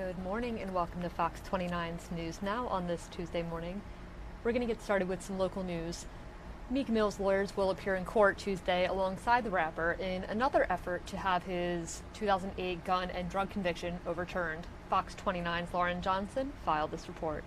Good morning and welcome to Fox 29's News Now on this Tuesday morning. We're going to get started with some local news. Meek Mill's lawyers will appear in court Tuesday alongside the rapper in another effort to have his 2008 gun and drug conviction overturned. Fox 29's Lauren Johnson filed this report.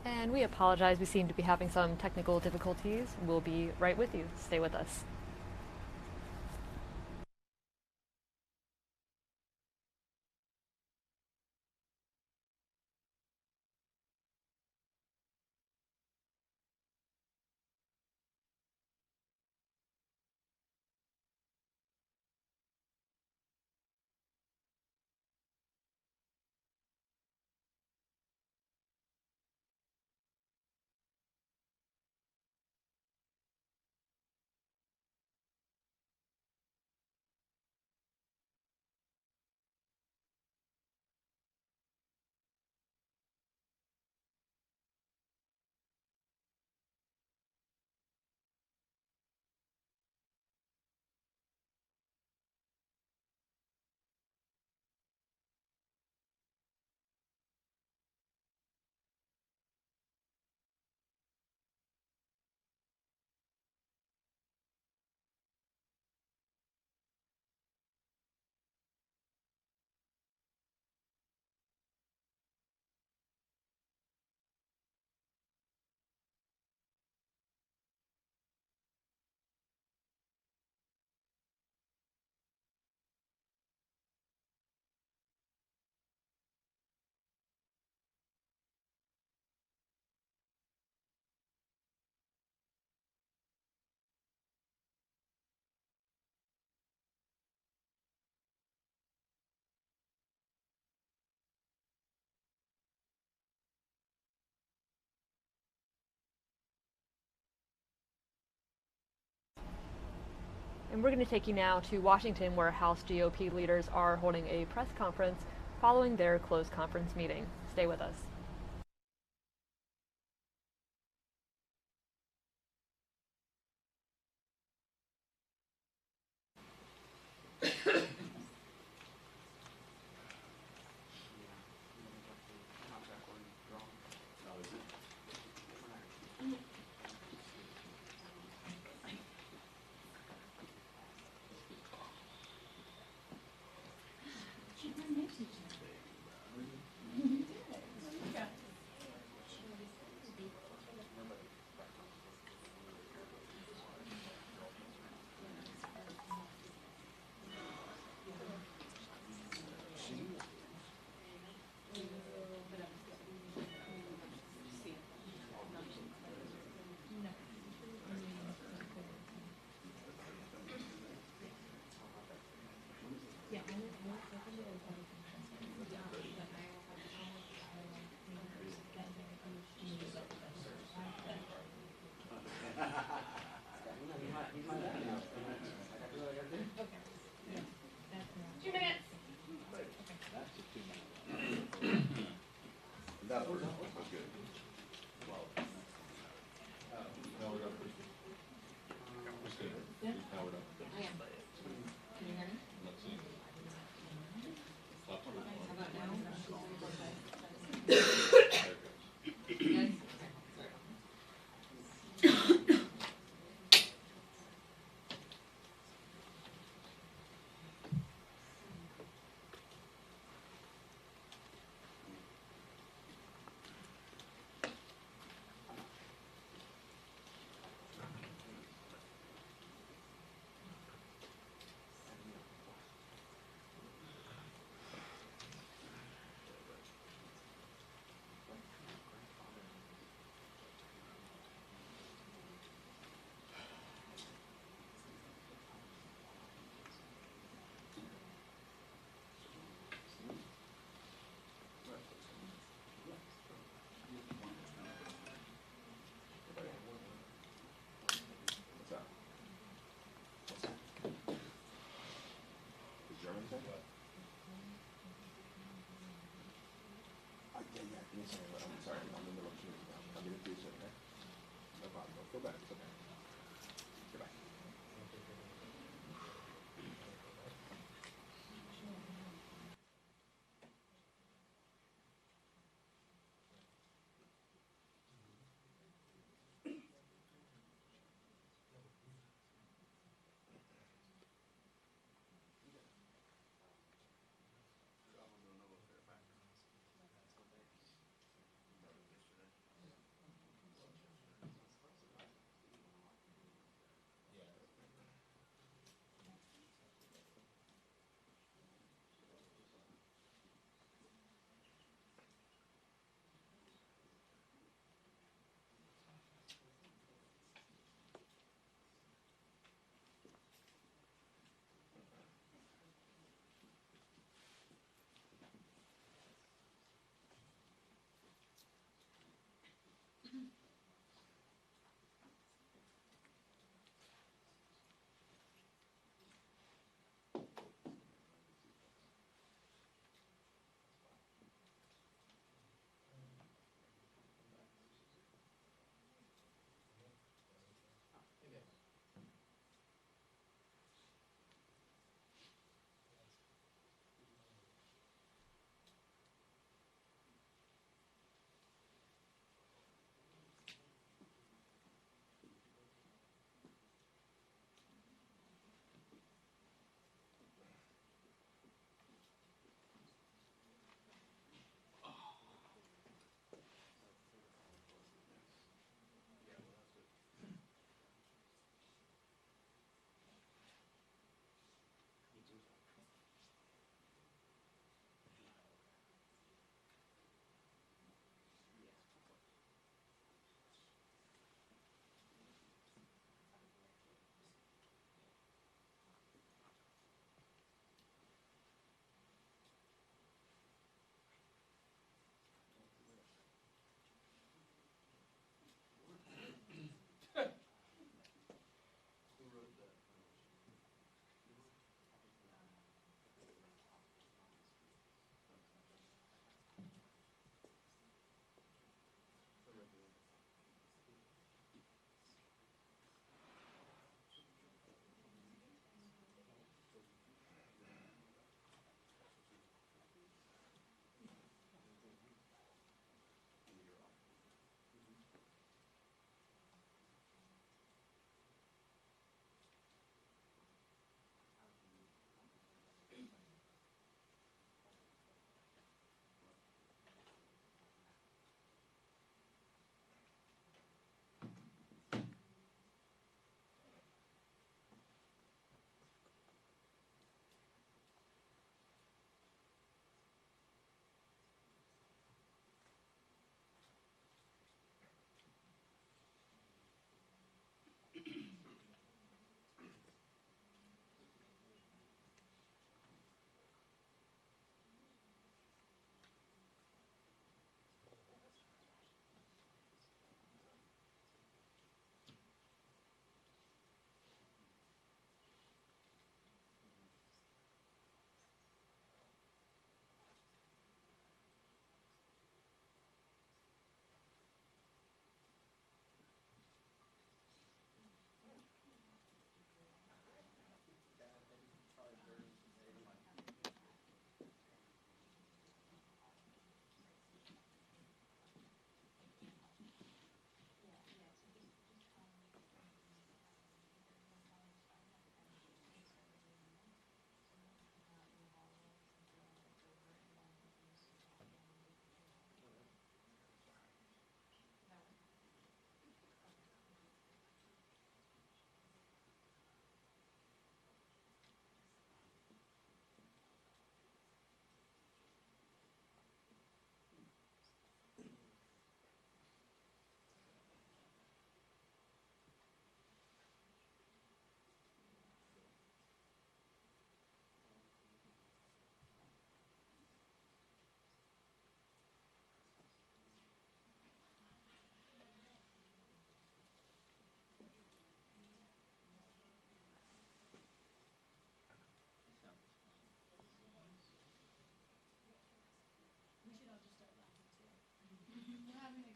And we apologize, we seem to be having some technical difficulties. We'll be right with you. Stay with us. And we're going to take you now to Washington, where House GOP leaders are holding a press conference following their closed conference meeting. Stay with us.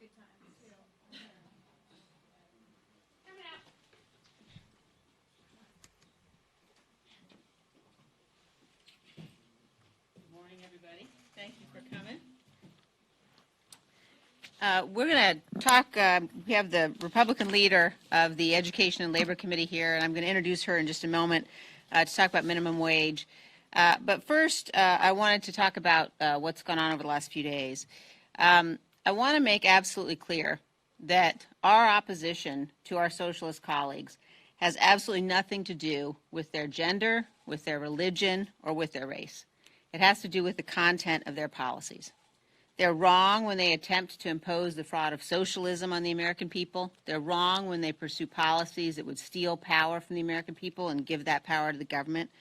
Good morning, everybody. Thank you for coming. We're going to talk, we have the Republican leader of the Education and Labor Committee here, and I'm going to introduce her in just a moment to talk about minimum wage. But first, I wanted to talk about what's gone on over the last few days. I want to make absolutely clear that our opposition to our socialist colleagues has absolutely nothing to do with their gender, with their religion, or with their race. It has to do with the content of their policies. They're wrong when they attempt to impose the fraud of socialism on the American people. They're wrong when they pursue policies that would steal power from the American people and give that power to the government.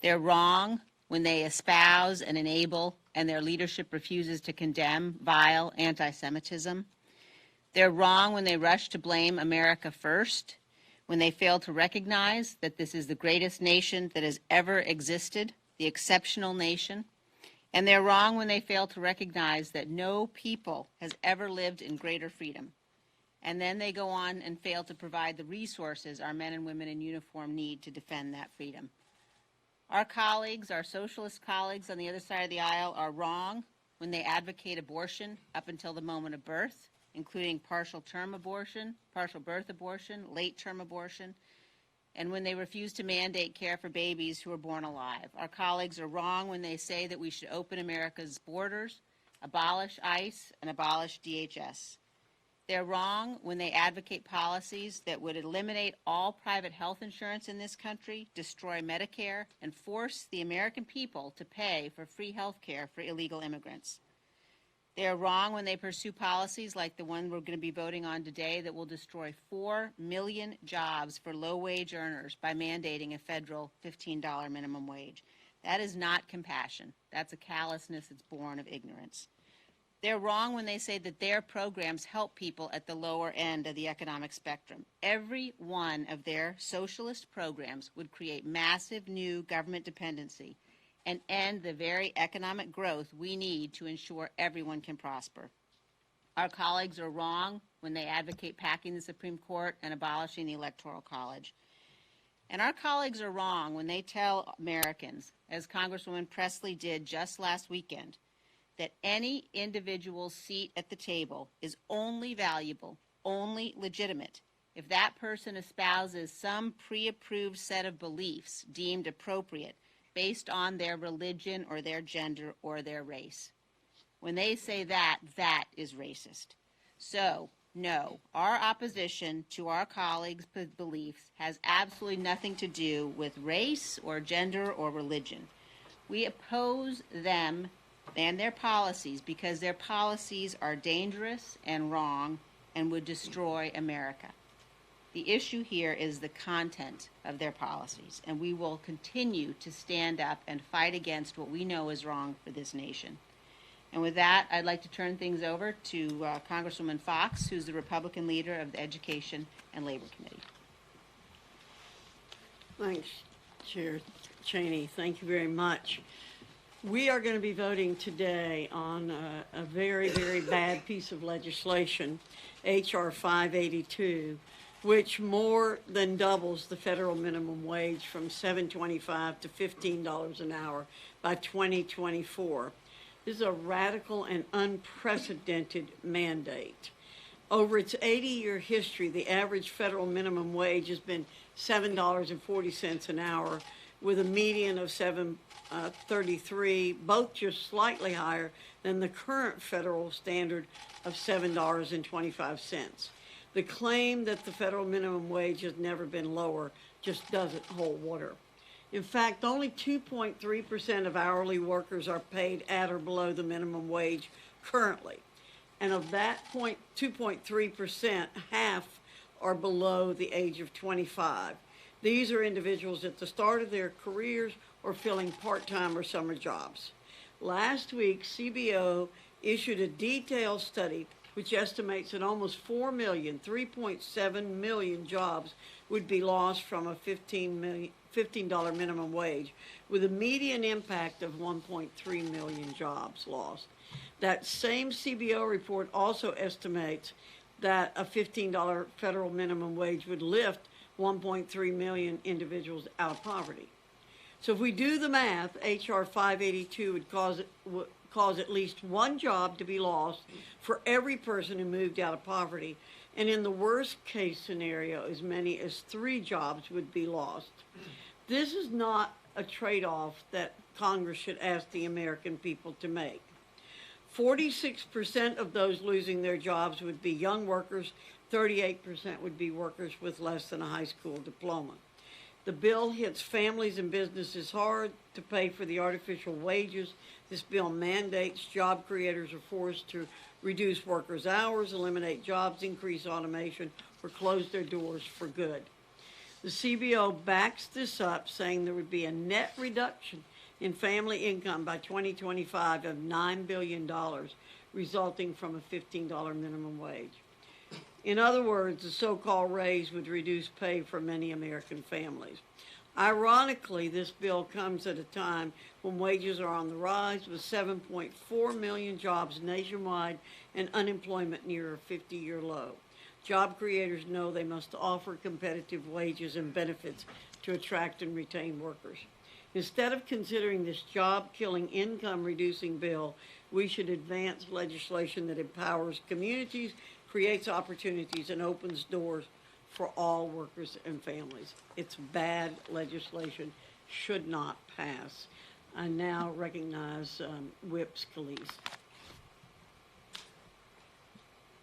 They're wrong when they espouse and enable and their leadership refuses to condemn vile anti-Semitism. They're wrong when they rush to blame America first, when they fail to recognize that this is the greatest nation that has ever existed, the exceptional nation. And they're wrong when they fail to recognize that no people has ever lived in greater freedom. And then they go on and fail to provide the resources our men and women in uniform need to defend that freedom. Our colleagues, our socialist colleagues on the other side of the aisle, are wrong when they advocate abortion up until the moment of birth, including partial term abortion, partial birth abortion, late term abortion, and when they refuse to mandate care for babies who are born alive. Our colleagues are wrong when they say that we should open America's borders, abolish ICE, and abolish DHS. They're wrong when they advocate policies that would eliminate all private health insurance in this country, destroy Medicare, and force the American people to pay for free health care for illegal immigrants. They are wrong when they pursue policies like the one we're going to be voting on today that will destroy 4 million jobs for low-wage earners by mandating a federal $15 minimum wage. That is not compassion. That's a callousness that's born of ignorance. They're wrong when they say that their programs help people at the lower end of the economic spectrum. Every one of their socialist programs would create massive new government dependency and end the very economic growth we need to ensure everyone can prosper. Our colleagues are wrong when they advocate packing the Supreme Court and abolishing the Electoral College. And our colleagues are wrong when they tell Americans, as Congresswoman Presley did just last weekend, that any individual's seat at the table is only valuable, only legitimate, if that person espouses some pre-approved set of beliefs deemed appropriate based on their religion or their gender or their race. When they say that, that is racist. So, no, our opposition to our colleagues' beliefs has absolutely nothing to do with race or gender or religion. We oppose them and their policies because their policies are dangerous and wrong and would destroy America. The issue here is the content of their policies, and we will continue to stand up and fight against what we know is wrong for this nation. And with that, I'd like to turn things over to Congresswoman Fox, who's the Republican leader of the Education and Labor Committee. Thanks, Chair Cheney. Thank you very much. We are going to be voting today on a very, very bad piece of legislation, H.R. 582, which more than doubles the federal minimum wage from $7.25 to $15 an hour by 2024. This is a radical and unprecedented mandate. Over its 80-year history, the average federal minimum wage has been $7.40 an hour, with a median of $7.33, both just slightly higher than the current federal standard of $7.25. The claim that the federal minimum wage has never been lower just doesn't hold water. In fact, only 2.3% of hourly workers are paid at or below the minimum wage currently. And of that 2.3%, half are below the age of 25. These are individuals at the start of their careers or filling part-time or summer jobs. Last week, CBO issued a detailed study which estimates that almost 3.7 million jobs would be lost from a $15 $15 minimum wage, with a median impact of 1.3 million jobs lost. That same CBO report also estimates that a $15 federal minimum wage would lift 1.3 million individuals out of poverty. So if we do the math, H.R. 582 would cause at least one job to be lost for every person who moved out of poverty. And in the worst case scenario, as many as 3 jobs would be lost. This is not a trade-off that Congress should ask the American people to make. 46% of those losing their jobs would be young workers, 38% would be workers with less than a high school diploma. The bill hits families and businesses hard to pay for the artificial wages. This bill mandates job creators are forced to reduce workers' hours, eliminate jobs, increase automation, or close their doors for good. The CBO backs this up, saying there would be a net reduction in family income by 2025 of $9 billion, resulting from a $15 minimum wage. In other words, the so-called raise would reduce pay for many American families. Ironically, this bill comes at a time when wages are on the rise, with 7.4 million jobs nationwide and unemployment near a 50-year low. Job creators know they must offer competitive wages and benefits to attract and retain workers. Instead of considering this job-killing, income-reducing bill, we should advance legislation that empowers communities, creates opportunities, and opens doors for all workers and families. It's bad legislation, should not pass. I now recognize Whip Scalise.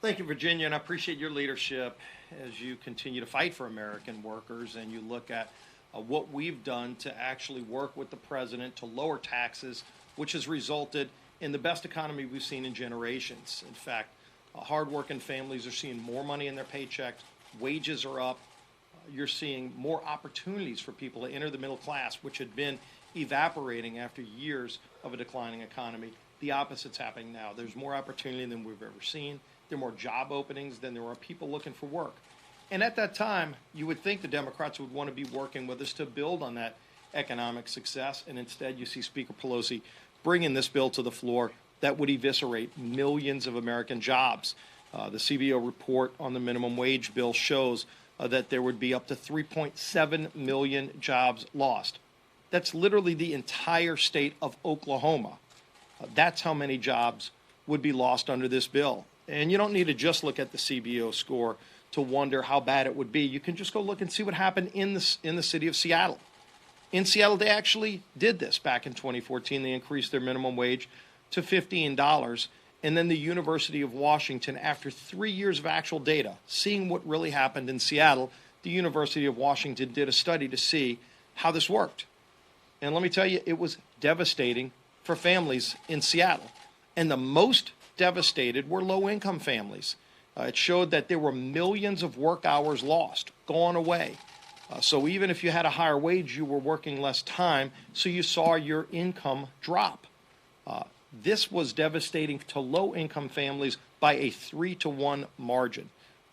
Thank you, Virginia, and I appreciate your leadership as you continue to fight for American workers and you look at what we've done to actually work with the president to lower taxes, which has resulted in the best economy we've seen in generations. In fact, hardworking families are seeing more money in their paychecks, wages are up, you're seeing more opportunities for people to enter the middle class, which had been evaporating after years of a declining economy. The opposite's happening now. There's more opportunity than we've ever seen. There are more job openings than there are people looking for work. And at that time, you would think the Democrats would want to be working with us to build on that economic success, and instead you see Speaker Pelosi bringing this bill to the floor that would eviscerate millions of American jobs. The CBO report on the minimum wage bill shows that there would be up to 3.7 million jobs lost. That's literally the entire state of Oklahoma. That's how many jobs would be lost under this bill. And you don't need to just look at the CBO score to wonder how bad it would be. You can just go look and see what happened in the city of Seattle. In Seattle, they actually did this back in 2014. They increased their minimum wage to $15. And then the University of Washington, after 3 years of actual data, seeing what really happened in Seattle, the University of Washington did a study to see how this worked. And let me tell you, it was devastating for families in Seattle. And the most devastated were low-income families. It showed that there were millions of work hours lost, gone away. So even if you had a higher wage, you were working less time, so you saw your income drop. This was devastating to low-income families by a 3-to-1 margin.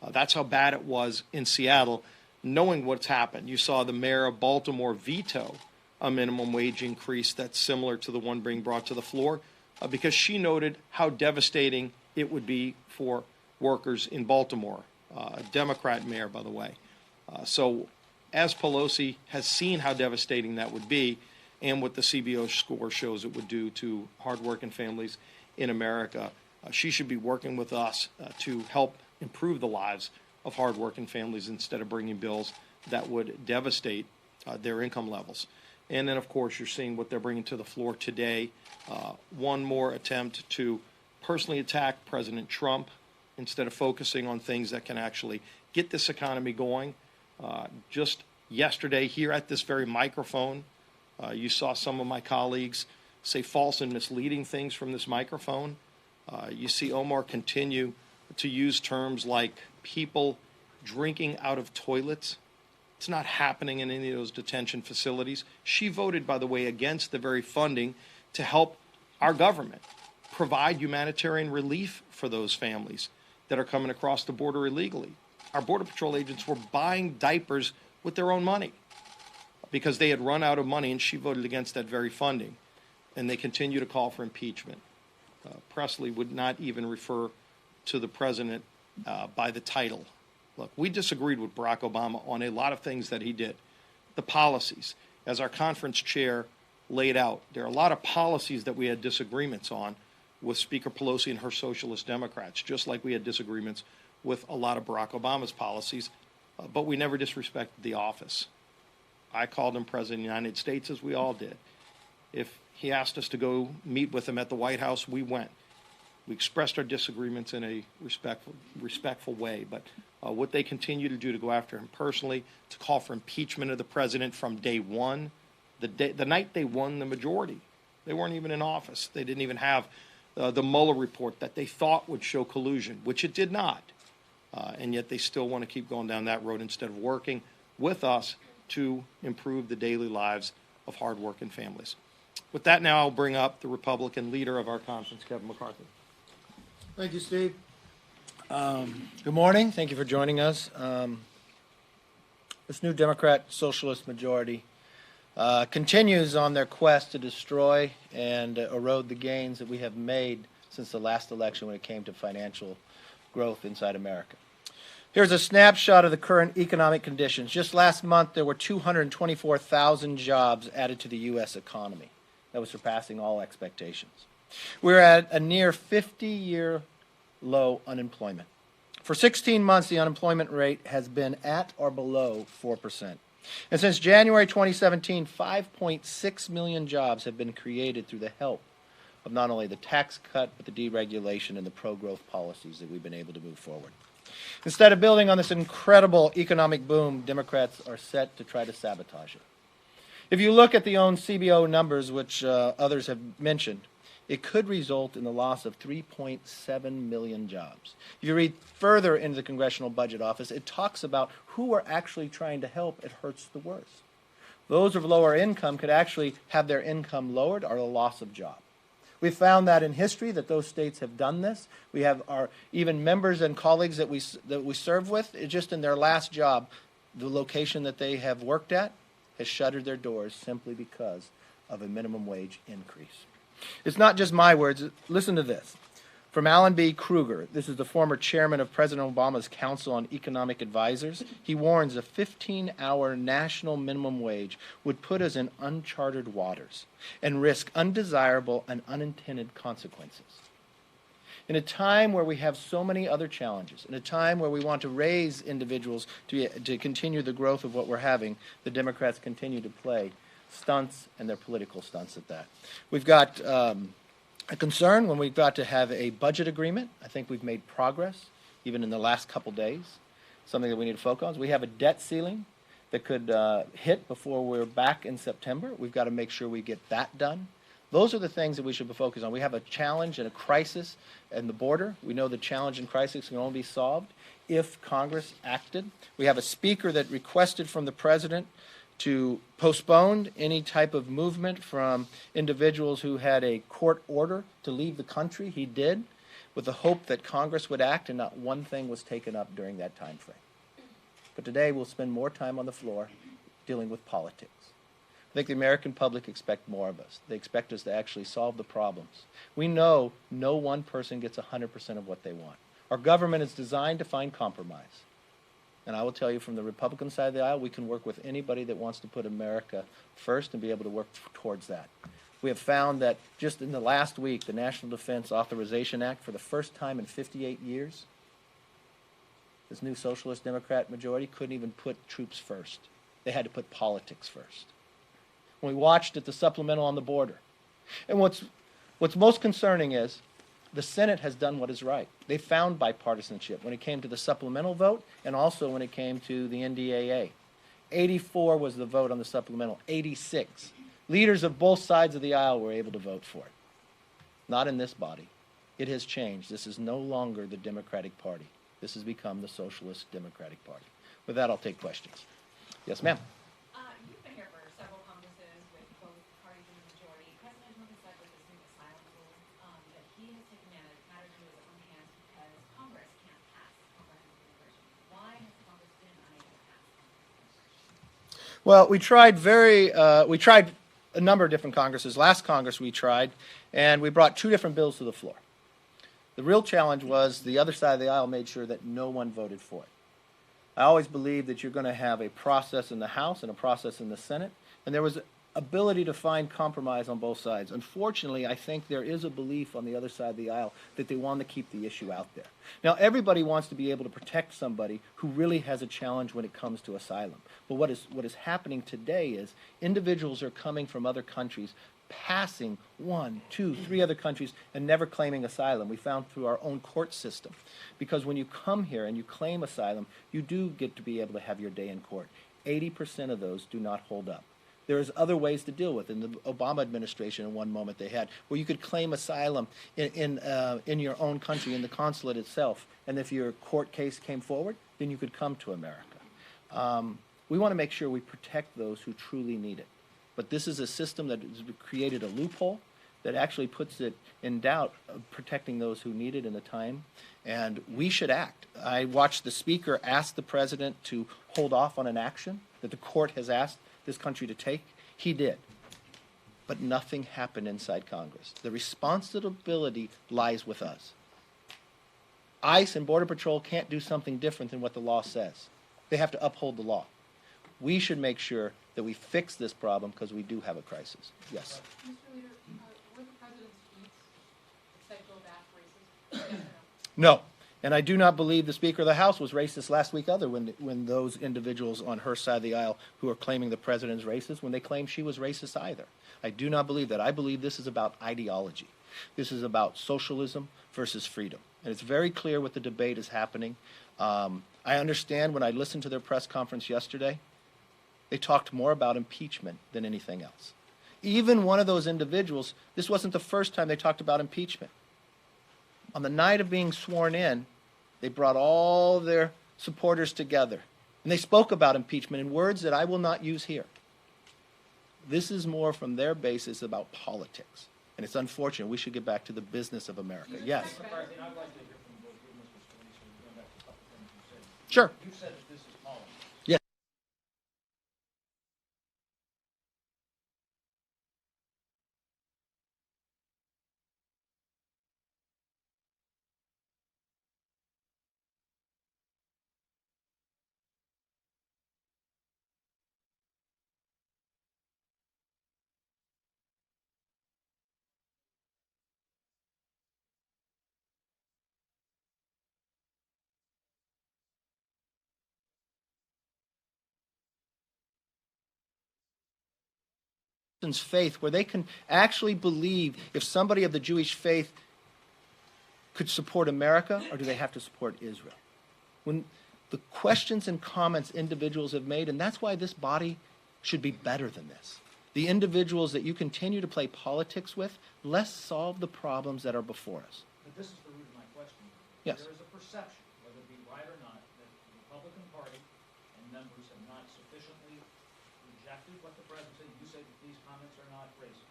That's how bad it was in Seattle. Knowing what's happened, you saw the mayor of Baltimore veto a minimum wage increase that's similar to the one being brought to the floor because she noted how devastating it would be for workers in Baltimore, a Democrat mayor, by the way. So as Pelosi has seen how devastating that would be and what the CBO score shows it would do to hardworking families in America, she should be working with us to help improve the lives of hardworking families instead of bringing bills that would devastate their income levels. And then, of course, you're seeing what they're bringing to the floor today. One more attempt to personally attack President Trump instead of focusing on things that can actually get this economy going. Just yesterday, here at this very microphone, you saw some of my colleagues say false and misleading things from this microphone. You see Omar continue to use terms like people drinking out of toilets. It's not happening in any of those detention facilities. She voted, by the way, against the very funding to help our government provide humanitarian relief for those families that are coming across the border illegally. Our Border Patrol agents were buying diapers with their own money because they had run out of money, and she voted against that very funding. And they continue to call for impeachment. Presley would not even refer to the president by the title. Look, we disagreed with Barack Obama on a lot of things that he did. The policies, as our conference chair laid out, there are a lot of policies that we had disagreements on with Speaker Pelosi and her socialist Democrats, just like we had disagreements with a lot of Barack Obama's policies, but we never disrespected the office. I called him President of the United States, as we all did. If he asked us to go meet with him at the White House, we went. We expressed our disagreements in a respectful way, but what they continue to do to go after him personally, to call for impeachment of the president from day one, the night they won the majority, they weren't even in office. They didn't even have the Mueller report that they thought would show collusion, which it did not. And yet they still want to keep going down that road instead of working with us to improve the daily lives of hardworking families. With that, now I'll bring up the Republican leader of our conference, Kevin McCarthy. Thank you, Steve. Good morning. Thank you for joining us. This new Democrat Socialist majority continues on their quest to destroy and erode the gains that we have made since the last election when it came to financial growth inside America. Here's a snapshot of the current economic conditions. Just last month, there were 224,000 jobs added to the U.S. economy. That was surpassing all expectations. We're at a near 50-year low unemployment. For 16 months, the unemployment rate has been at or below 4%. And since January 2017, 5.6 million jobs have been created through the help of not only the tax cut, but the deregulation and the pro-growth policies that we've been able to move forward. Instead of building on this incredible economic boom, Democrats are set to try to sabotage it. If you look at the own CBO numbers, which others have mentioned, it could result in the loss of 3.7 million jobs. If you read further into the Congressional Budget Office, it talks about who we're actually trying to help. It hurts the worst. Those of lower income could actually have their income lowered or a loss of job. We've found that in history that those states have done this. We have our even members and colleagues that we serve with, just in their last job, the location that they have worked at has shuttered their doors simply because of a minimum wage increase. It's not just my words. Listen to this. From Alan B. Kruger, this is the former chairman of President Obama's Council on Economic Advisors. He warns a 15-hour national minimum wage would put us in uncharted waters and risk undesirable and unintended consequences. In a time where we have so many other challenges, in a time where we want to raise individuals to continue the growth of what we're having, the Democrats continue to play stunts, and they're political stunts at that. We've got a concern when we've got to have a budget agreement. I think we've made progress, even in the last couple days, something that we need to focus on. We have a debt ceiling that could hit before we're back in September. We've got to make sure we get that done. Those are the things that we should be focused on. We have a challenge and a crisis in the border. We know the challenge and crisis can only be solved if Congress acted. We have a speaker that requested from the president to postpone any type of movement from individuals who had a court order to leave the country. He did, with the hope that Congress would act, and not one thing was taken up during that time frame. But today we'll spend more time on the floor dealing with politics. I think the American public expect more of us. They expect us to actually solve the problems. We know no one person gets 100% of what they want. Our government is designed to find compromise. And I will tell you, from the Republican side of the aisle, we can work with anybody that wants to put America first and be able to work towards that. We have found that just in the last week, the National Defense Authorization Act, for the first time in 58 years, this new Socialist Democrat majority couldn't even put troops first. They had to put politics first. When we watched at the supplemental on the border. And what's most concerning is the Senate has done what is right. They found bipartisanship when it came to the supplemental vote and also when it came to the NDAA. 84 was the vote on the supplemental, 86. Leaders of both sides of the aisle were able to vote for it. Not in this body. It has changed. This is no longer the Democratic Party. This has become the Socialist Democratic Party. With that, I'll take questions. Yes, ma'am. You've been here for several congresses with both parties in the majority. President Trump has said with this new asylum rule that he has taken matters into his own hands because Congress can't pass comprehensive immigration. Why has Congress been unable to pass comprehensive immigration? Well, we tried a number of different Congresses. Last Congress we tried, and we brought 2 different bills to the floor. The real challenge was the other side of the aisle made sure that no one voted for it. I always believe that you're going to have a process in the House and a process in the Senate, and there was ability to find compromise on both sides. Unfortunately, I think there is a belief on the other side of the aisle that they want to keep the issue out there. Now, everybody wants to be able to protect somebody who really has a challenge when it comes to asylum. But what is happening today is individuals are coming from other countries, passing 1, 2, 3 other countries and never claiming asylum. We found through our own court system. Because when you come here and you claim asylum, you do get to be able to have your day in court. 80% of those do not hold up. There's other ways to deal with. In the Obama administration, in one moment they had, where you could claim asylum in your own country, in the consulate itself, and if your court case came forward, then you could come to America. We want to make sure we protect those who truly need it. But this is a system that has created a loophole that actually puts it in doubt of protecting those who need it in the time, and we should act. I watched the Speaker ask the President to hold off on an action that the court has asked this country to take. He did. But nothing happened inside Congress. The responsibility lies with us. ICE and Border Patrol can't do something different than what the law says. They have to uphold the law. We should make sure that we fix this problem because we do have a crisis. Yes. Mr. Leader, were the president's tweets that go back racist? Yes or no? No. And I do not believe the Speaker of the House was racist last week either when those individuals on her side of the aisle who are claiming the president is racist, when they claim she was racist either. I do not believe that. I believe this is about ideology. This is about socialism versus freedom. And it's very clear what the debate is happening. I understand when I listened to their press conference yesterday, they talked more about impeachment than anything else. Even one of those individuals, this wasn't the first time they talked about impeachment. On the night of being sworn in, they brought all their supporters together, and they spoke about impeachment in words that I will not use here. This is more from their basis about politics, and it's unfortunate. We should get back to the business of America. Yes. Sure. You said that this is politics. Yes. Faith, where they can actually believe if somebody of the Jewish faith could support America, or do they have to support Israel? When the questions and comments individuals have made, and that's why this body should be better than this. The individuals that you continue to play politics with, let's solve the problems that are before us. But this is the root of my question. Yes. There is a perception, whether it be right or not, that the Republican Party and members have not sufficiently rejected what the president said. You say that these comments are not racist.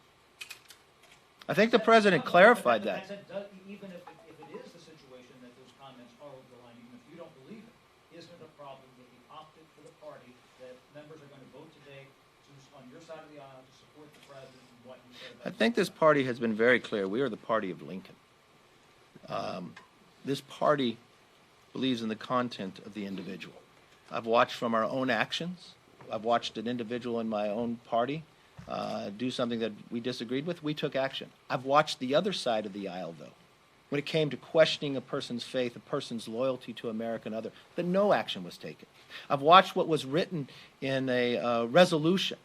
I think the president clarified that. Even if it is the situation that those comments are over the line, even if you don't believe it, isn't it a problem with the optic for the party that members are going to vote today on your side of the aisle to support the president and what you said about I think this party has been very clear. We are the party of Lincoln. This party believes in the content of the individual. I've watched from our own actions. I've watched an individual in my own party do something that we disagreed with. We took action. I've watched the other side of the aisle, though, when it came to questioning a person's faith, a person's loyalty to America and other, that no action was taken. I've watched what was written in a resolution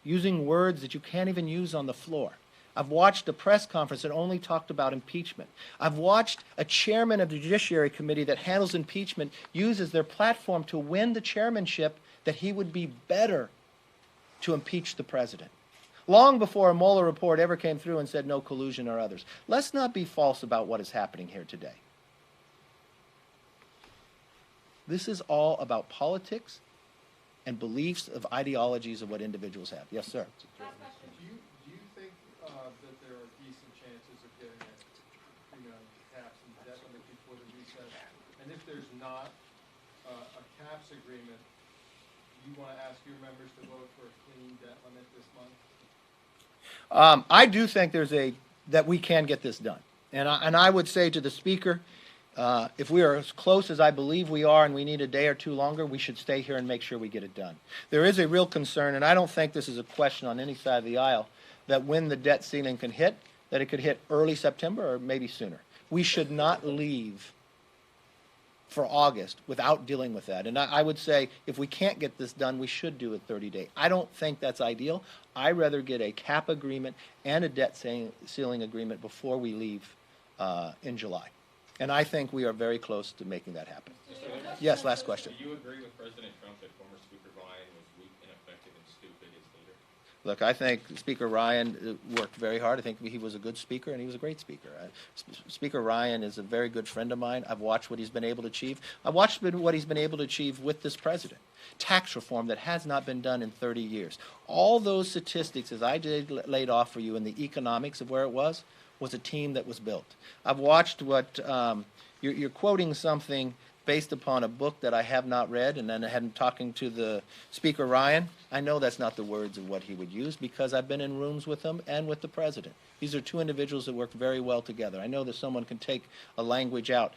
using words that you can't even use on the floor. I've watched a press conference that only talked about impeachment. I've watched a chairman of the Judiciary Committee that handles impeachment use as their platform to win the chairmanship that he would be better to impeach the president. Long before a Mueller report ever came through and said no collusion or others. Let's not be false about what is happening here today. This is all about politics and beliefs of ideologies of what individuals have. Yes, sir. Do you think that there are decent chances of getting caps indefinitely before the recess? And if there's not a caps agreement, you want to ask your members to vote for a clean debt limit this month? I do think that we can get this done. And I would say to the Speaker, if we are as close as I believe we are and we need a day or two longer, we should stay here and make sure we get it done. There is a real concern, and I don't think this is a question on any side of the aisle, that when the debt ceiling can hit, that it could hit early September or maybe sooner. We should not leave for August without dealing with that. And I would say if we can't get this done, we should do a 30-day. I don't think that's ideal. I'd rather get a cap agreement and a debt ceiling agreement before we leave in July. And I think we are very close to making that happen. Yes, last question. Do you agree with President Trump that former Speaker Ryan was weak, ineffective, and stupid as leader? Look, I think Speaker Ryan worked very hard. I think he was a good speaker, and he was a great speaker. Speaker Ryan is a very good friend of mine. I've watched what he's been able to achieve. I've watched what he's been able to achieve with this president. Tax reform that has not been done in 30 years. All those statistics, as I laid off for you in the economics of where it was a team that was built. I've watched what you're quoting something based upon a book that I have not read, and then I had talking to the Speaker Ryan. I know that's not the words of what he would use because I've been in rooms with him and with the president. These are two individuals that work very well together. I know that someone can take a language out.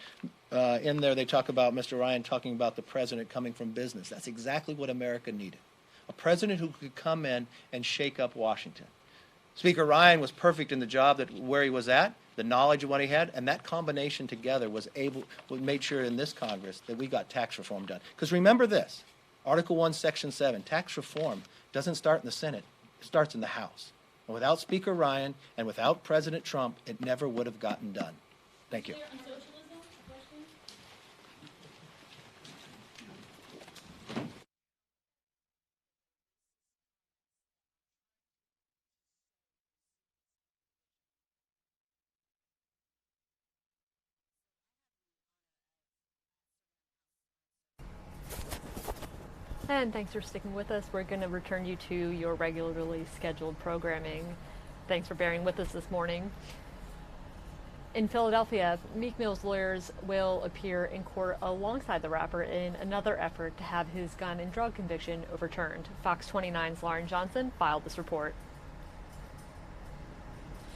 In there they talk about Mr. Ryan talking about the president coming from business. That's exactly what America needed. A president who could come in and shake up Washington. Speaker Ryan was perfect in the job where he was at, the knowledge of what he had, and that combination together made sure in this Congress that we got tax reform done. Because remember this, Article 1, Section 7, tax reform doesn't start in the Senate, it starts in the House. And without Speaker Ryan and without President Trump, it never would have gotten done. Thank you. And thanks for sticking with us. We're going to return you to your regularly scheduled programming. Thanks for bearing with us this morning. In Philadelphia, Meek Mill's lawyers will appear in court alongside the rapper in another effort to have his gun and drug conviction overturned. Fox 29's Lauren Johnson filed this report.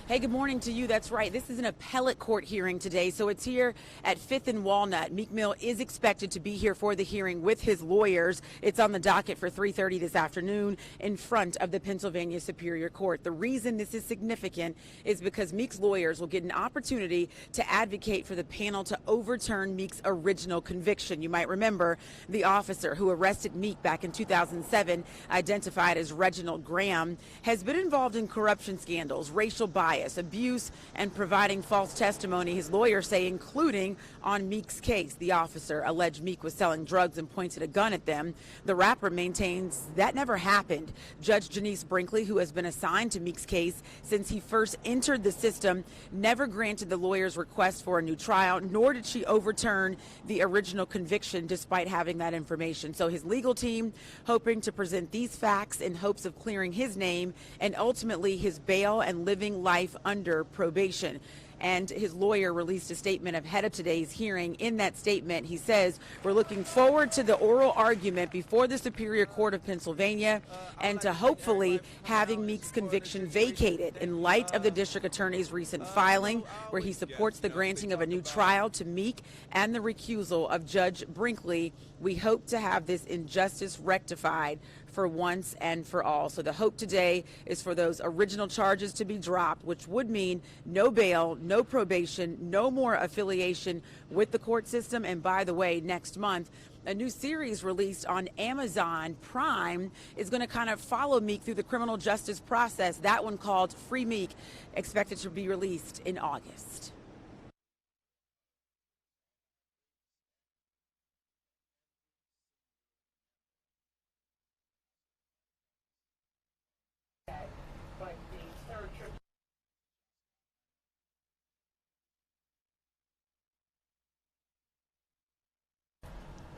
Hey, good morning to you. That's right. This is an appellate court hearing today, so it's here at 5th and Walnut. Meek Mill is expected to be here for the hearing with his lawyers. It's on the docket for 3:30 this afternoon in front of the Pennsylvania Superior Court. The reason this is significant is because Meek's lawyers will get an opportunity to advocate for the panel to overturn Meek's original conviction. You might remember the officer who arrested Meek back in 2007, identified as Reginald Graham, has been involved in corruption scandals, racial bias, abuse, and providing false testimony, his lawyers say, including on Meek's case. The officer alleged Meek was selling drugs and pointed a gun at them. The rapper maintains that never happened. Judge Janice Brinkley, who has been assigned to Meek's case since he first entered the system, never granted the lawyer's request for a new trial, nor did she overturn the original conviction despite having that information. So his legal team hoping to present these facts in hopes of clearing his name and ultimately his bail and living life under probation. And his lawyer released a statement ahead of today's hearing. In that statement, he says, we're looking forward to the oral argument before the Superior Court of Pennsylvania and to hopefully having Meek's conviction vacated in light of the district attorney's recent filing where he supports the granting of a new trial to Meek and the recusal of Judge Brinkley. We hope to have this injustice rectified for once and for all. So the hope today is for those original charges to be dropped, which would mean no bail, no probation, no more affiliation with the court system. And by the way, next month, a new series released on Amazon Prime is going to kind of follow Meek through the criminal justice process. That one called Free Meek, expected to be released in August.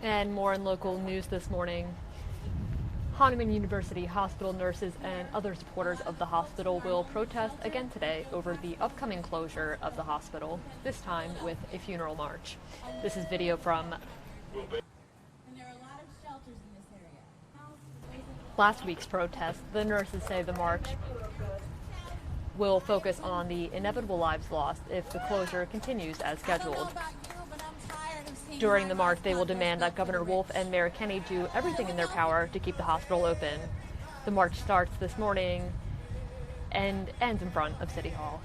And more in local news this morning. Hahnemann University hospital nurses and other supporters of the hospital will protest again today over the upcoming closure of the hospital, this time with a funeral march. This is video from... And there are a lot of shelters in this area. last week's protest, the nurses say the march will focus on the inevitable lives lost if the closure continues as scheduled. During the march, they will demand that Governor Wolf and Mayor Kenney do everything in their power to keep the hospital open. The march starts this morning and ends in front of City Hall.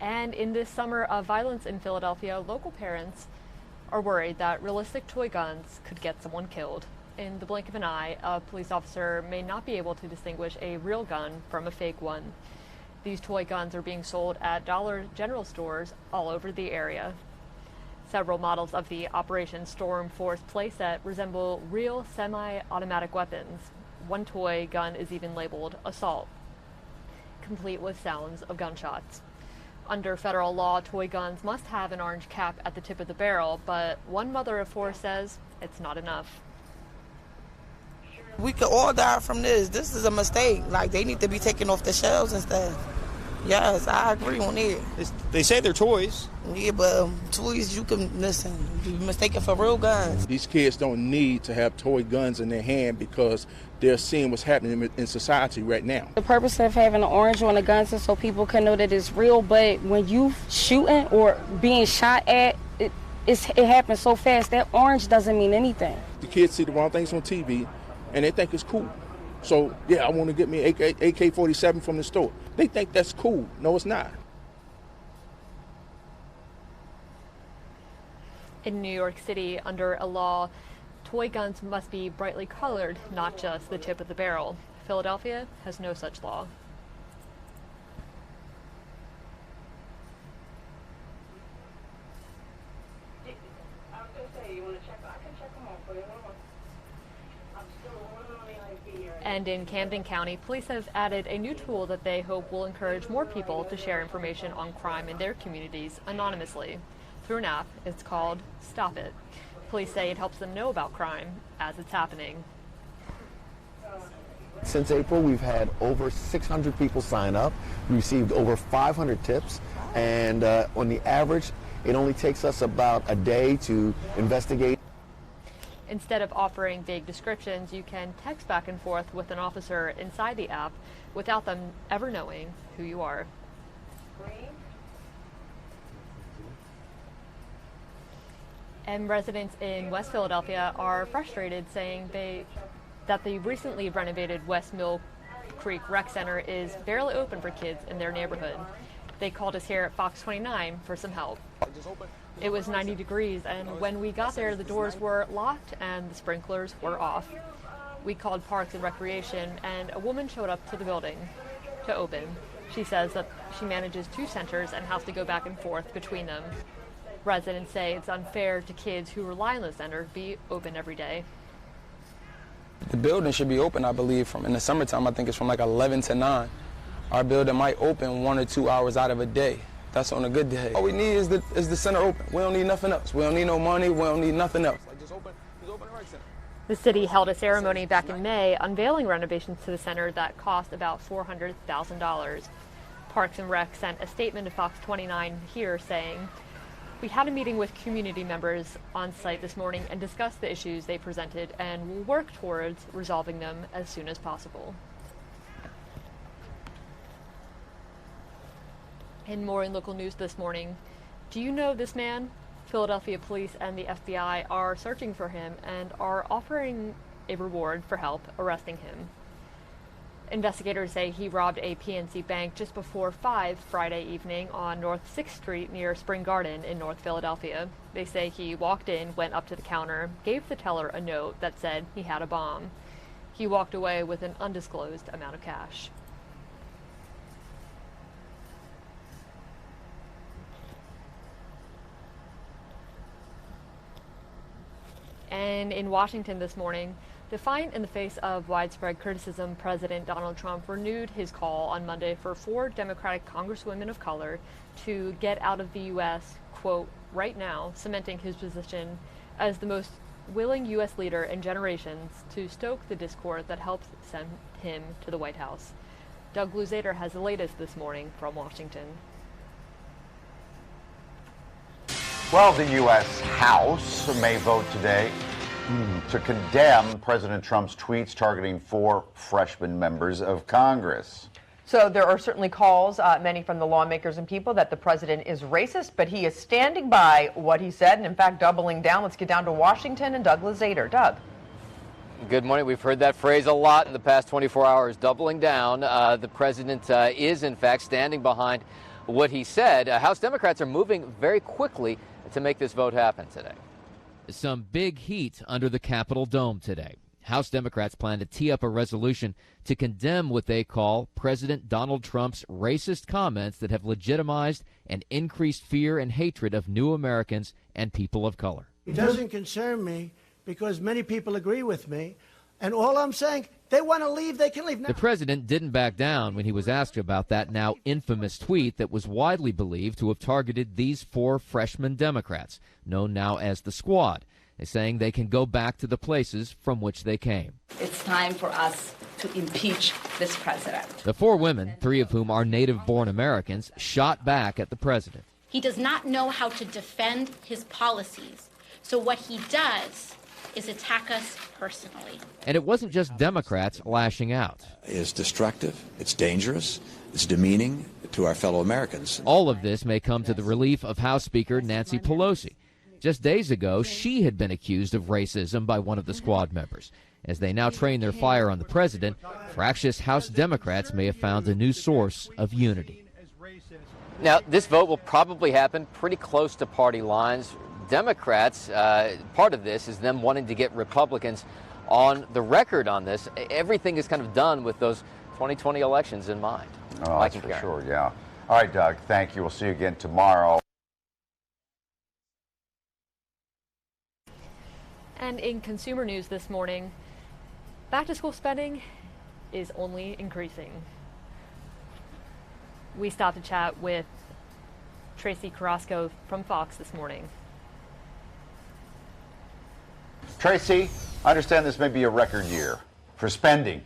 And in this summer of violence in Philadelphia, local parents are worried that realistic toy guns could get someone killed. In the blink of an eye, a police officer may not be able to distinguish a real gun from a fake one. These toy guns are being sold at Dollar General stores all over the area. Several models of the Operation Storm Force playset resemble real semi-automatic weapons. One toy gun is even labeled Assault, complete with sounds of gunshots. Under federal law, toy guns must have an orange cap at the tip of the barrel, but one mother of four says it's not enough. We could all die from this. This is a mistake. Like, they need to be taken off the shelves and stuff. Yes, I agree on it. They say they're toys. Yeah, but toys, you can, listen, you mistaken for real guns. These kids don't need to have toy guns in their hand because they're seeing what's happening in society right now. The purpose of having an orange on the guns is so people can know that it's real, but when you shooting or being shot at, it happens so fast. That orange doesn't mean anything. The kids see the wrong things on TV and they think it's cool. So, yeah, I want to get me an AK-47 from the store. They think that's cool. No, it's not. In New York City, under a law, toy guns must be brightly colored, not just the tip of the barrel. Philadelphia has no such law. And in Camden County, police have added a new tool that they hope will encourage more people to share information on crime in their communities anonymously. Through an app, it's called Stop It. Police say it helps them know about crime as it's happening. Since April, we've had over 600 people sign up, received over 500 tips, and on the average, it only takes us about a day to investigate. Instead of offering vague descriptions, you can text back and forth with an officer inside the app without them ever knowing who you are. And residents in West Philadelphia are frustrated, saying that the recently renovated West Mill Creek Rec Center is barely open for kids in their neighborhood. They called us here at Fox 29 for some help. It was 90 degrees, and when we got there, the doors were locked and the sprinklers were off. We called Parks and Recreation, and a woman showed up to the building to open. She says that she manages two centers and has to go back and forth between them. Residents say it's unfair to kids who rely on the center to be open every day. The building should be open, I believe, in the summertime. I think it's from like 11 to 9. Our building might open 1 or 2 hours out of a day. That's on a good day. All we need is the center open. We don't need nothing else. We don't need no money. We don't need nothing else. Like, just open the rec center. The city held a ceremony back in May unveiling renovations to the center that cost about $400,000. Parks and Rec sent a statement to Fox 29 here saying, "We had a meeting with community members on site this morning and discussed the issues they presented and will work towards resolving them as soon as possible." And more in local news this morning. Do you know this man? Philadelphia police and the FBI are searching for him and are offering a reward for help arresting him. Investigators say he robbed a PNC bank just before 5 Friday evening on North 6th Street near Spring Garden in North Philadelphia. They say he walked in, went up to the counter, gave the teller a note that said he had a bomb. He walked away with an undisclosed amount of cash. And in Washington this morning, defiant in the face of widespread criticism, President Donald Trump renewed his call on Monday for 4 Democratic congresswomen of color to get out of the U.S., quote, right now, cementing his position as the most willing U.S. leader in generations to stoke the discord that helps send him to the White House. Doug Luzader has the latest this morning from Washington. Well, the U.S. House may vote today to condemn President Trump's tweets targeting 4 freshman members of Congress. So there are certainly calls, many from the lawmakers and people, that the president is racist, but he is standing by what he said and, in fact, doubling down. Let's get down to Washington and Doug Lazader. Doug. Good morning. We've heard that phrase a lot in the past 24 hours, doubling down. The president is, in fact, standing behind what he said. House Democrats are moving very quickly to make this vote happen today. Some big heat under the Capitol dome today. House Democrats plan to tee up a resolution to condemn what they call President Donald Trump's racist comments that have legitimized and increased fear and hatred of new Americans and people of color. It doesn't concern me because many people agree with me. And all I'm saying, they want to leave, they can leave now. The president didn't back down when he was asked about that now infamous tweet that was widely believed to have targeted these 4 freshman Democrats, known now as the Squad, saying they can go back to the places from which they came. It's time for us to impeach this president. The 4 women, 3 of whom are native-born Americans, shot back at the president. He does not know how to defend his policies. So what he does is attack us personally. And it wasn't just Democrats lashing out. It's destructive, it's dangerous, it's demeaning to our fellow Americans. All of this may come to the relief of House Speaker Nancy Pelosi. Just days ago, she had been accused of racism by one of the Squad members. As they now train their fire on the president, fractious House Democrats may have found a new source of unity. Now, this vote will probably happen pretty close to party lines. Democrats, part of this is them wanting to get Republicans on the record on this. Everything is kind of done with those 2020 elections in mind. Oh, that's for sure, yeah. All right, Doug, thank you. We'll see you again tomorrow. And in consumer news this morning, back-to-school spending is only increasing. We stopped to chat with Tracy Carrasco from Fox this morning. Tracy, I understand this may be a record year for spending.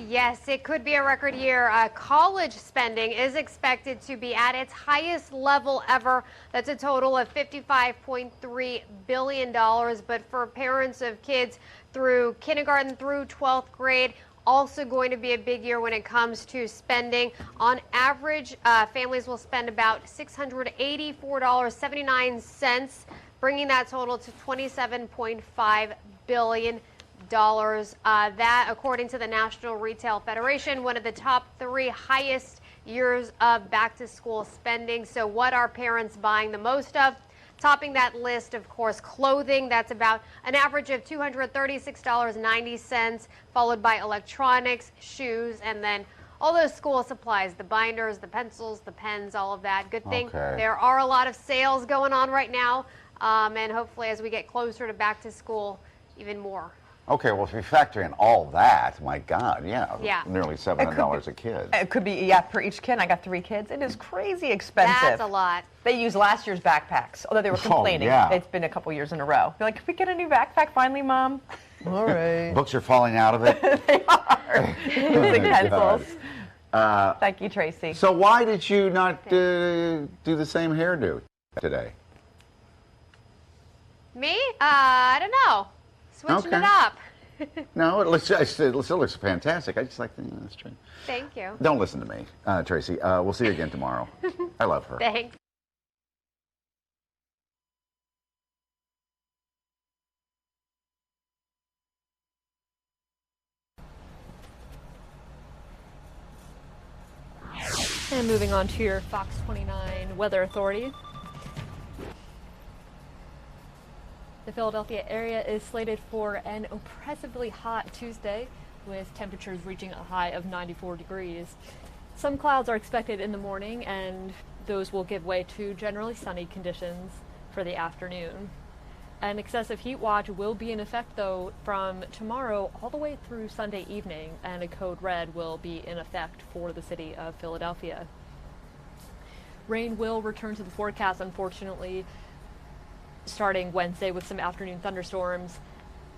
Yes, it could be a record year. College spending is expected to be at its highest level ever. That's a total of $55.3 billion. But for parents of kids through kindergarten through 12th grade, also going to be a big year when it comes to spending. On average, families will spend about $684.79, bringing that total to $27.5 billion. That, according to the National Retail Federation, one of the top 3 highest years of back-to-school spending. So what are parents buying the most of? Topping that list, of course, clothing. That's about an average of $236.90, followed by electronics, shoes, and then all those school supplies, the binders, the pencils, the pens, all of that. Good thing there are a lot of sales going on right now, and hopefully as we get closer to back to school, even more. Okay, well, if you factor in all that, my God, yeah. Nearly $700 a kid. It could be, per each kid. I got 3 kids. It is crazy expensive. That's a lot. They used last year's backpacks, although they were complaining. It's been a couple years in a row. They're like, can we get a new backpack finally, Mom? All right. Books are falling out of it. They are. Using pencils. Thank you, Tracy. So why did you not do the same hairdo today? Me? I don't know. Switching it up. No, it still looks fantastic. I just like, that's true. Thank you. Don't listen to me, Tracy. We'll see you again tomorrow. I love her. Thanks. And moving on to your Fox 29 Weather Authority. The Philadelphia area is slated for an oppressively hot Tuesday, with temperatures reaching a high of 94 degrees. Some clouds are expected in the morning, and those will give way to generally sunny conditions for the afternoon. An excessive heat watch will be in effect, though, from tomorrow all the way through Sunday evening, and a code red will be in effect for the city of Philadelphia. Rain will return to the forecast, unfortunately, starting Wednesday with some afternoon thunderstorms,